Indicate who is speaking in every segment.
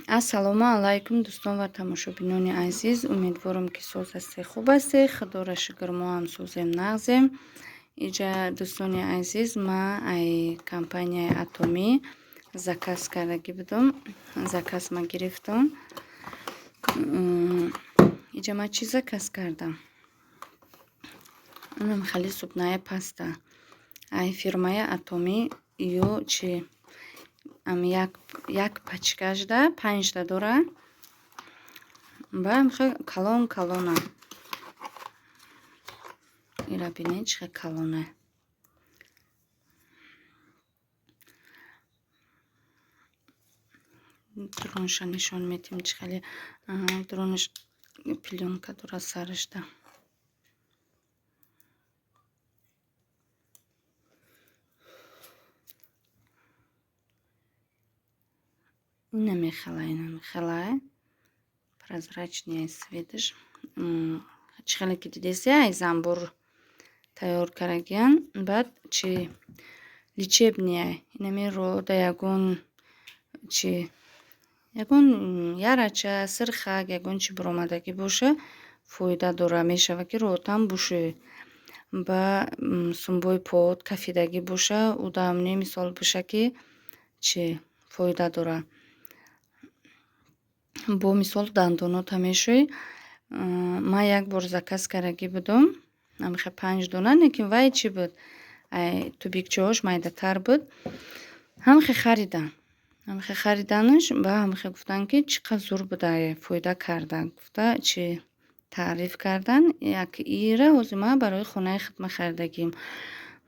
Speaker 1: Ассалому алайкум дӯстон ва тамошобинони азиз. Умедворам ки соз ҳастед, хуб ҳастед. Худоро шукр, мо ҳам созем нағзем. Иҷа дӯстони азиз, ма ай компанияи Атомӣ заказ кардаги будам. Заказ ма гирифтам. Иҷа ма чӣ заказ кардам? Анам хали супная паста. Ай фирмаи Атомӣ ё чӣ як пачкажда 5 дора. Баъд калон. Ира бинед чӣ калоне. Дронша нишон метим чӣ хали дронш пленка дора сарашда. Намехалай. Прозрачный сведыш. Чӣ хали ки дидеси ай замбур тайёр карагиян. Баъд чӣ лечебния инамеро да ягон ярача сирхак ягон чӣ баромадаги боша фоида дора. Мешава ки ротан бошӣ ба сумбои поот кафидаги боша удамне мисол боша ки чӣ фоида дора. Бо мисол дандонота мешӯй. Ма як бор заказ кардаги будам. Намеха 5 дона, лекин вай чӣ буд? Ай тубикчаҳош майдатар буд. Ҳамеха хариданаш ба ҳамеха гуфтан ки чӣ қадр зур буда фоида карда. Гуфта чӣ таъриф кардан. Як ира ҳозир ма барои хонаи хидмат хаridагим.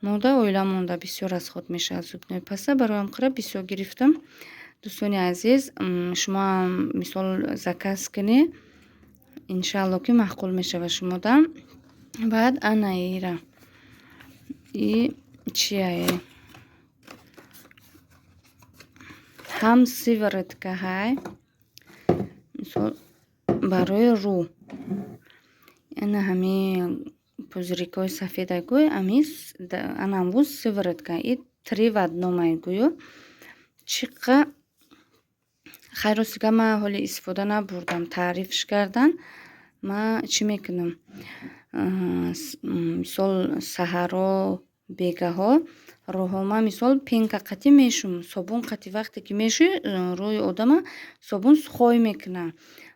Speaker 1: Мода оила монда бисёр аз худ мешавад. Зубной паста бароям қира бисёр гирифтам. Дӯстони азиз, шумоам мисол заказ кунӣ. Иншаалло ки маъқул мешава шумодан. Баъд ана ира чие ҳам сиворотка ҳай мисол барои рӯ. Ана ҳамин пузырикҳои сафедагӯй анамву сиворотка. И 3 в 1 гӯё. Чиқа хайросига ма ҳоли истифода набурдам. Таърифш кардан. Ма чӣ мекунам? Мисол саҳаро бегаҳо роҳо ма мисол пенка қатӣ мешум. Собун қатӣ вақте ки мешӯи рӯи одама собун сухой мекуна.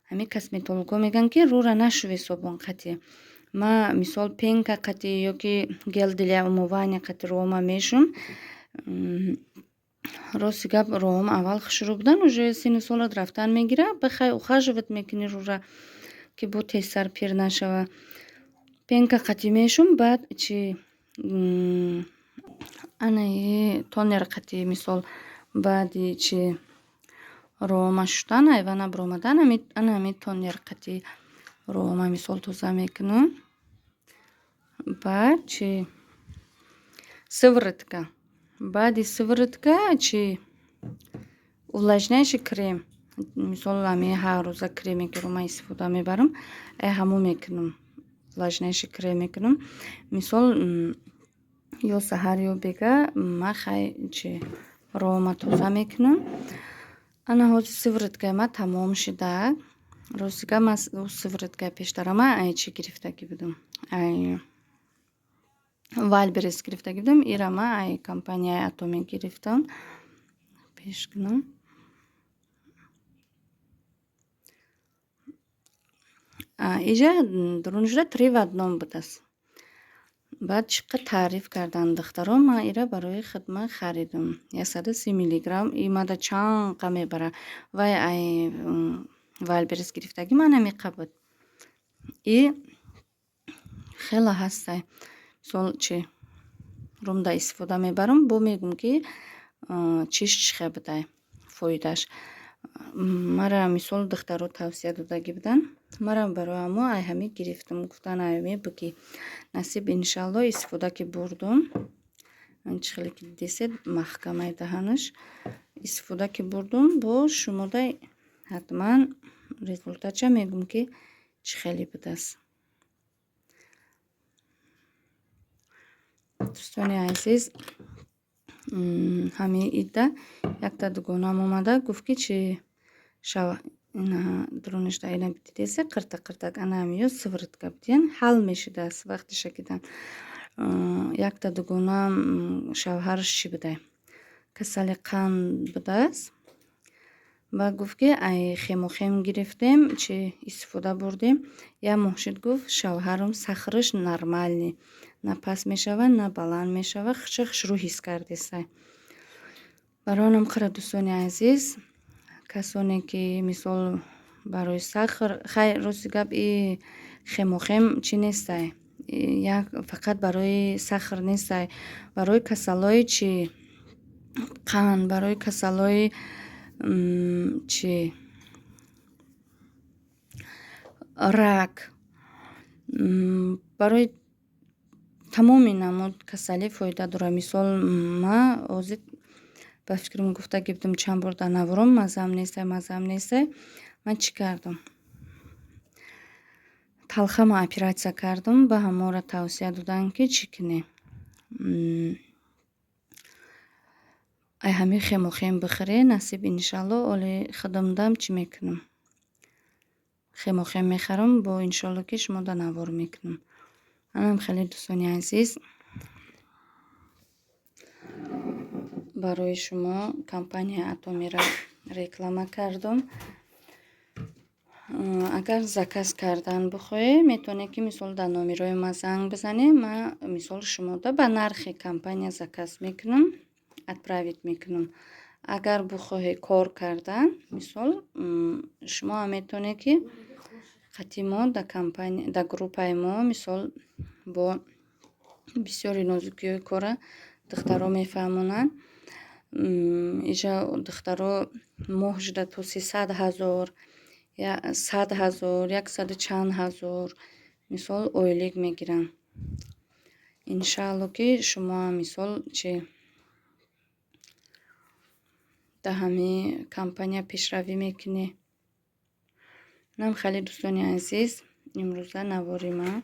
Speaker 1: Ҳамин косметологҳо мегӯянд ки рӯра нашӯвед собун қатӣ. Ма мисол пенка қатӣ ё ки гел для умывания қатӣ роҳо ма мешум. Рости гап роҳам аввал хушрӯ будан. Уже сину солат рафтан мегира. Бихай ухаживат мекунӣ рӯра ки бо тезтар пир нашава. Пенка қатӣ мешум. Баъд чӣ анаи тонер қатӣ мисол баъди чӣ роҳама шудан айвана биромадан ана ҳамин тонер қатӣ роҳама мисол тоза мекунам. Баъд чӣ сиворотка. Баъди сиворотка чӣ увлажняющий крем. Мисол ҳамин ҳаррӯза креме ки ро ма истифода мебарам. Ҳамон мекунам. Увлажняющий крем мекунам. Мисол ё саҳар ё бега ма хай чӣ роҳама тоза мекунам. Ана ҳозир сивороткаи ма тамом шудааст. Ростига ма сивороткаи пештара ма ай чӣ гирифтагӣ будам. Ай Вайлберрис гирифтагӣ будам. Ира ма ай компанияи Атомӣ гирифтам. Пеш кунам. Иҷа дронужда 3 в 1 будааст. Баъд чиқа таъриф кардан духтаро. Ма ира барои хидмат харидам. 130 миллиграмм. Имада чанқа мебара. Вай ай Вайлберрис гирифтагӣ ма намеқа буд. И хела ҳастай. Мисол чӣ румда истифода мебарам. Бо мегӯм ки чиш чихе будай фоидаш. Мара мисол духтаро тавсия додагӣ будан. Мара барои ҳамо ай ҳамин гирифтам. Гуфтан ай мебуки насиб иншаалло истифода ки бурдум. Чӣ хеле ки дидесед маҳкамаи даҳанаш. Истифода ки бурдум бо шумода ҳатман результатша мегӯм ки чӣ хеле будааст. Дӯстони азиз, ҳамин идда якта дугонам омада гуфт ки чӣ дурунишда ина бидидеса қиртақ-қиртақ ана ҳамиё сивиртка бидиян ҳал мешудааст вақтиша ки якта дугуна шавҳараш чӣ будай касали қанд будааст. Ба гуфт ки ай хемохем гирифтем чӣ истифода бурдем. Як моҳ шуд гуфт шавҳарам сахараш нормальный, на паст мешава, на баланд мешава, хушро ҳис кардесай. Барои онам қара дӯстони азиз, касоне ки мисол барои сахар хайр рости гап хемохем чӣ нестай, як фақат барои сахар нестай, барои касалҳои чӣ қанд, барои касалҳои чӣ рак, барои тамоми намуд касалӣ фоида дорад. Мисол ман ҳозир ба фикрам гуфта гирифтам чанд бор дар наворам маззаам нестай. Ман чӣ кардам? Талхама оператсия кардам. Ба ҳамора тавсия доданд ки чӣ кунӣ? Ай ҳами хемохем бихӯре, насиб иншалло оли худамдам чӣ мекунам? Хемохем мехарам, бо иншалло ки шумо дар навор мекунам. Манам хеле дӯстони азиз, барои шумо компанияи Атомира реклама кардам. Агар заказ кардан бихоҳед, метавонед ки мисол дар номерои ман занг бизанед. Ман мисол шумода ба нархи компания заказ мекунам, отправить мекунам. Агар бихоҳед кор кардан, мисол шумо ҳам метавонед ки қатъи мо дар группаи мо мисол бо бисёри нозукиҳои кора духтаро мефаҳмонанд. Иҷа духтаро моҳ шуда то 300,000, 100,000, 100 чанд ҳазор мисол ойлик мегиранд. Иншаалло ки шумо ҳам мисол чӣ дар ҳамин компания пешравӣ мекунед. Нам хеле дӯстони азиз, имрӯза навори ман.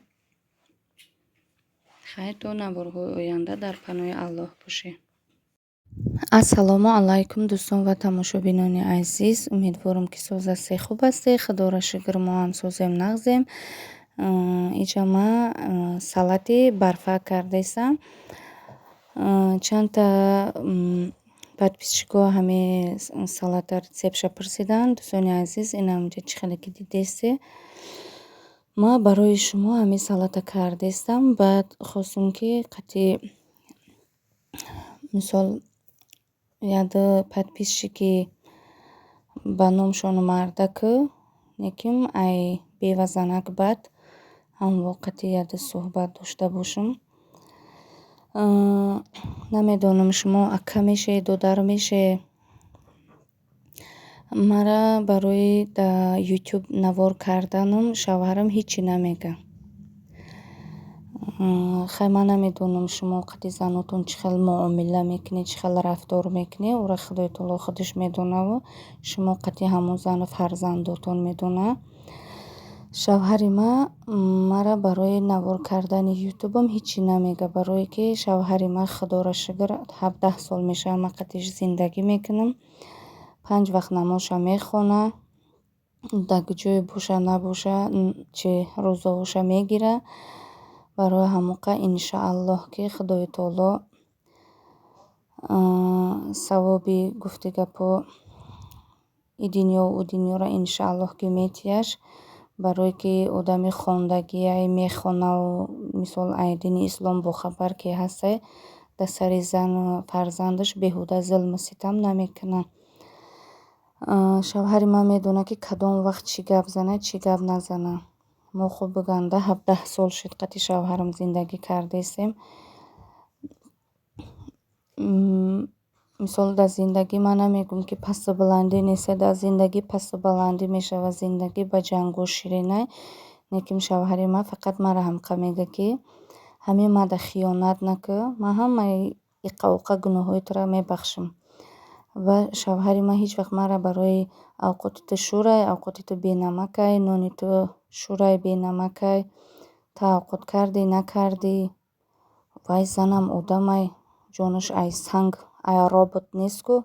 Speaker 1: Хайр то наворҳои оянда дар паноҳи Аллоҳ бошед. Ассалому алайкум дӯстон ва тамошобинони азиз. Умедворам ки созасе хуб ҳастед. Худоро шукр, мо ҳам созем нағзем. Иҷа ман салати барфа кардесам. Чандта подписчикҳо ҳамин салата рецептша пурсиданд. Дӯстони азиз, инам ҷа чӣ хеле ки дидесте. Ман барои шумо ҳамин салата кардестам. Баъд хостам ки қатъи мисол яду подписчики ба номшон омарда ки неким ай бевазанак бад ҳамво қатъи яду суҳбат дошта бошам. Намедонам шумо ака мешед, додар мешед. Мара барои дар YouTube навор карданам шавҳарам ҳичи намега. Хай ман намедонам шумо қатъи занотон чӣ хел муомила мекунед, чӣ хел рафтор мекунед. Ора Худои таоло худаш медонаву шумо қатъи ҳамон зану фарзандотон медонад. Шавҳари ман мара барои навор кардани ютубам ҳичи намега, барое ки шавҳари ман худоро шукр 17 сол мешавад ман қатъиш зиндагӣ мекунам. 5 вақт намозша мехона, дар куҷое боша набоша чӣ рӯзавоша мегира. Барои ҳамоқа иншааллоҳ ки Худои таоло савоби гуфти гапо и дунёву у дунёро иншааллоҳ ки метияш. Барое ки одами хондагӣ ай мехонаву мисол ай дини ислом бохабар ки ҳастай дар сари зану фарзандаш беҳуда зулму ситам намекунад. Шавҳари ман медонад ки кадом вақт чӣ гап занад, чӣ гап назанад. Мо хуб биганда 17 сол шуд қатъи шавҳарам зиндагӣ кардестем. Мисол дар зиндагӣ ман намегӯям ки пасту баландӣ нест. Дар зиндагӣ пасту баландӣ мешавад, зиндагӣ ба ҷангу ширинай. Лекин шавҳари ман фақат мара ҳамқа мегӯяд ки ҳамин мада хиёнат накун, ман ҳамаи иққа-уққа гуноҳҳоятро мебахшам. Ва шавҳари ман ҳеҷ вақт мара барои авқоти ту шурай, авқоти ту бенамакай, нони ту шурай бенамакай, та авқот кардӣ накардӣ, вай занам одамай, ҷонаш ай санг, ай робот нест ку.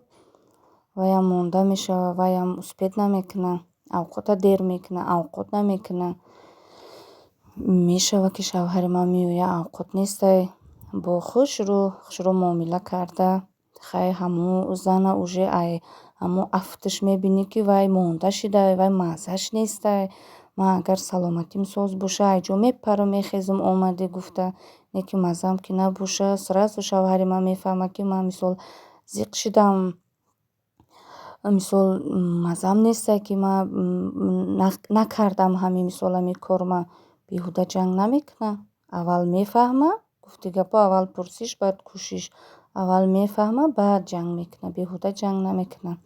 Speaker 1: ваям монда мешава, ваям успед намекунад, авқота дер мекунад, авқот намекунад. Мешава ки шавҳари ман меояд, авқот нестай, бо хушрӯ муомила карда, хай ҳамун зана уже ҳамун афташ мебинӣ ки вай монда шуда, вай маззаш нестай. Ман агар саломатим соз боша, айҷо мепарам, мехезам омадӣ гуфта, не ки маззам ки набоша, сразу шавҳари ман мефаҳмад, ки ман мисол зиқ шидам, мисол маззам нестай, ки ман накардам ҳамин мисол ҳамин корма. Беҳуда ҷанг намекунад. Аввал мефаҳмад, гуфти гапо, аввал пурсиш, баъд кӯшиш. Аввал мефаҳмад, баъд ҷанг мекунад. Беҳуда ҷанг намекунад.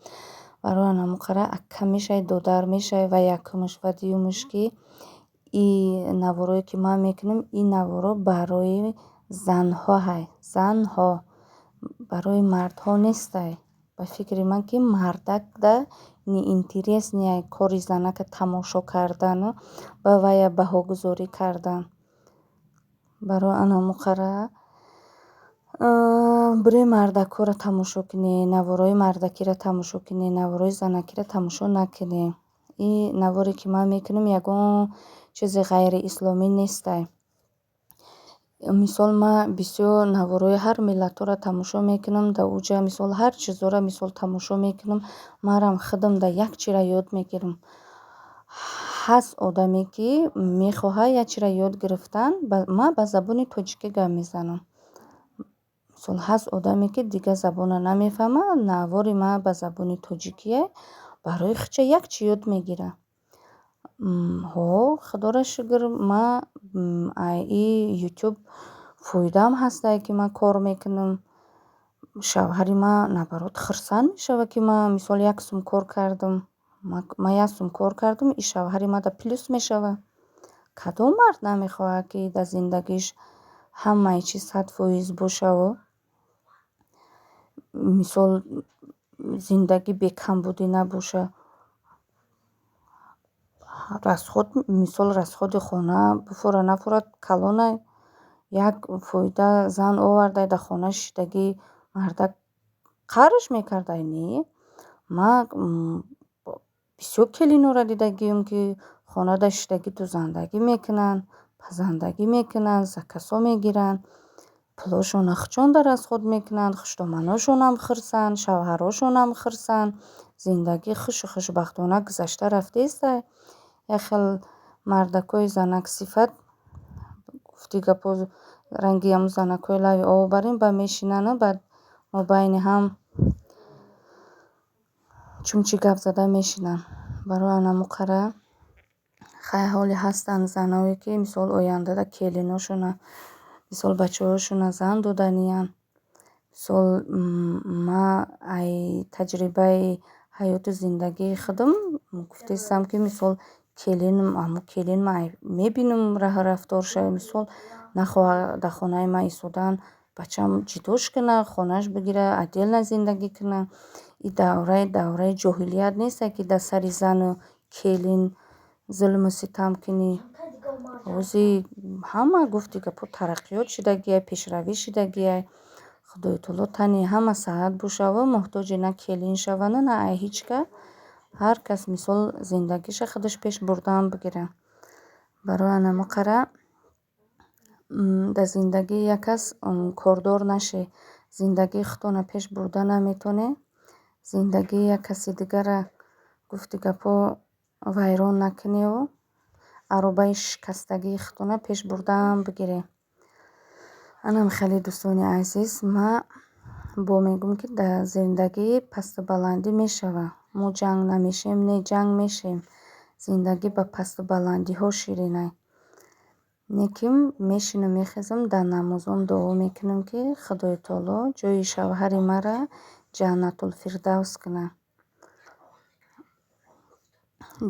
Speaker 1: Барои ҳамин қара аккам мешавад, додар мешавад. Ва якумаш ва дуюмаш ки ин наворое ки ман мекунам, ин наворо барои занҳо ҳай. Занҳо, барои мардҳо нестай. Ба фикри ман ки мардакда ни интерес неай кори занака тамошо кардану ба вая баҳогузорӣ кардан. Барои ҳамин қара бире мардакҳоро тамошо кунӣ, наворои мардакиро тамошо кунӣ, наворои занакиро тамошо накунӣ. Ин наворе ки ман мекунам ягон чизи ғайриисломӣ нестай. Мисол ман бисёр наворои ҳар миллатҳоро тамошо мекунам, дар оҷа мисол ҳар чизоро мисол тамошо мекунам. Манам худам дар як чиро ёд мегирам. Ҳаст одаме ки мехоҳад як чиро ёд гирифтан, ман ба забони тоҷикӣ гап мезанам. Мисол ҳаст одаме ки дигар забонро намефаҳмад, навори ман ба забони тоҷикӣ, барои хича як чӣ ёд мегирад. Худоро шукр, ман ин ютуб фоидаам ҳастае, ки ман кор мекунам. Шавҳари ман наоборот хурсанд мешавад, ки ман мисол 1 сум кор кардам. Ман 1 сум кор кардам, ин шавҳари ман дар плюс мешавад. Кадом мард намехоҳад, ки дар зиндагиш ҳамаи чиз 100% бошаву мисол зиндагӣ бе камбудӣ набоша. Расход, мисол расходи хона бифурад нафурад калонай. Як фоида зан овардай дар хона шишдагӣ мардак қарш мекардай, не? Ман бисёр келинҳоро дидагиам, ки хонада шишдагӣ дузандагӣ мекунанд, пазандагӣ мекунанд, закасо мегиранд, пулошон ахчон дар расход мекунанд, хуштоманошонам хурсанд, шавҳарошонам хурсанд. Зиндагӣ хушу хушбахтона гузашта рафтаестай. Як хел мардакҳои занаксифат гуфти гапо ранги ҳамун занакҳои лави овбарин ба мешинану баъд мобайни ҳам чумчи гап зада мешинанд. Барои ҳамин қара хай ҳоле ҳастанд заное, ки мисол ояндада келиношона мисол бачаҳошона зан доданиянд. Мисол ман ай таҷрибаи ҳаёту зиндагии худам гуфтаистам, ки мисол ҳамун келин ман мебинам раҳу рафторша, мисол нахоҳад дар хонаи ман истодан бачаам ҷидош кунад, хонааш бигирад, отдельно зиндагӣ кунад. Ин давраи ҷоҳилият нестае, ки дар сари зану келин зулму ситам кунӣ. ҳозир ҳама гуфти гапо тараққиёт шудагиай, пешравӣ шудагиай. Худои таоло тани ҳама саҳат бошаву муҳтоҷи на келин шавану на ай ҳеҷ кас. Ҳар кас мисол зиндагиша худаш пеш бурдан бигирад. Барои ҳамин қара дар зиндагӣ як кас кордор нашӣ. Зиндагии худтона пеш бурда наметонӣ. Зиндагии як каси дигара гуфти гапо вайрон накуниву аробаи шикастагии худтона пеш бурдан бигирӣ. Анам хеле дӯстони азиз, ман бо мегӯям, ки дар зиндагӣ пасту баландӣ мешавад. Мо ҷанг намешем, не ҷанг мешем. Зиндагӣ ба пасту баландиҳо ширинай. Не ки мешинам мехезам дар намозом дуо мекунам, ки худои таоло ҷои шавҳари маро ҷаннатулфирдавс кунад.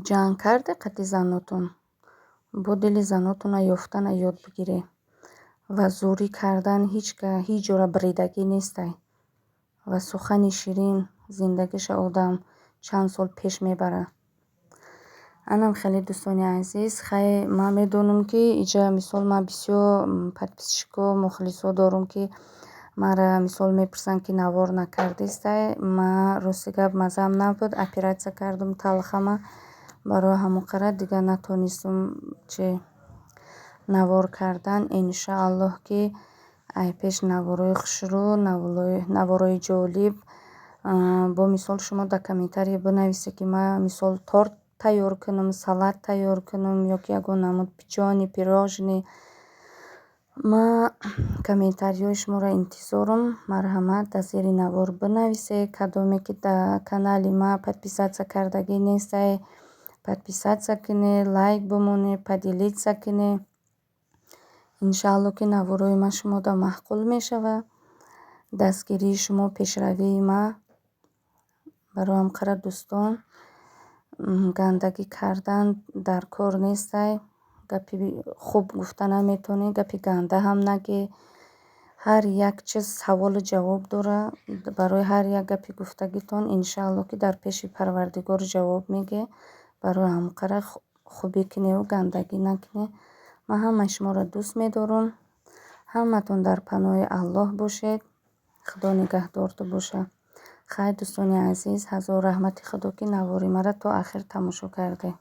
Speaker 1: Ҷанг карде қадди занотон. Бо дили занотона ёфтана ёд бигиред. Ва зӯрӣ кардан ҳеҷ ҷора биридагӣ нестай. Ва сухани ширин зиндагиша одам чанд сол пеш мебарад. Анам хеле дӯстони азиз, хай ман медонам, ки иҷа мисол ман бисёр подписчикҳо, мухлисҳо дорам, ки мара мисол мепурсанд ки навор накардистай. Ман рости гап мазаам набуд, оператсия кардум талхама. Барои ҳамон дигар натонистум чи навор кардан. Иншааллоҳ ки ай пеш наворои хушрӯ, наворои ҷолиб. Бо мисол шумо дар комментария бинависед ки ман мисол торт тайёр кунам, салат тайёр кунам ё ки ягон намуд печёни, пирожни. Ман комментариҳои шуморо интизорум. Марҳамат, дар зери навор бинависед. Кадоме ки дар канали ман подписатсия кардагӣ нестай, подписатсия кунед, лайк бимонед, поделитсия кунед. Иншааллоҳ ки наворои ман шумода маъқул мешавад. Дастгирии шумо, пешравии ман. Барои ҳамқара дӯстон, гандагӣ кардан дар кор нестай. Гапи хуб гуфта наметавонӣ, гапи ганда ҳам нагӯ. Ҳар як чиз саволу ҷавоб дорад. Барои ҳар як гапи гуфтагитон иншааллоҳ ки дар пеши Парвардигор ҷавоб мегӯед. Барои ҳамқара хубӣ кунеду гандагӣ накунед. Ман ҳамаи шуморо дӯст медорам. Ҳаматон дар паноҳи Аллоҳ бошед. Худо нигаҳдортон бошад. Хайр, дӯстони азиз, ҳазор раҳмати Худо ки навори маро то охир тамошо кардед.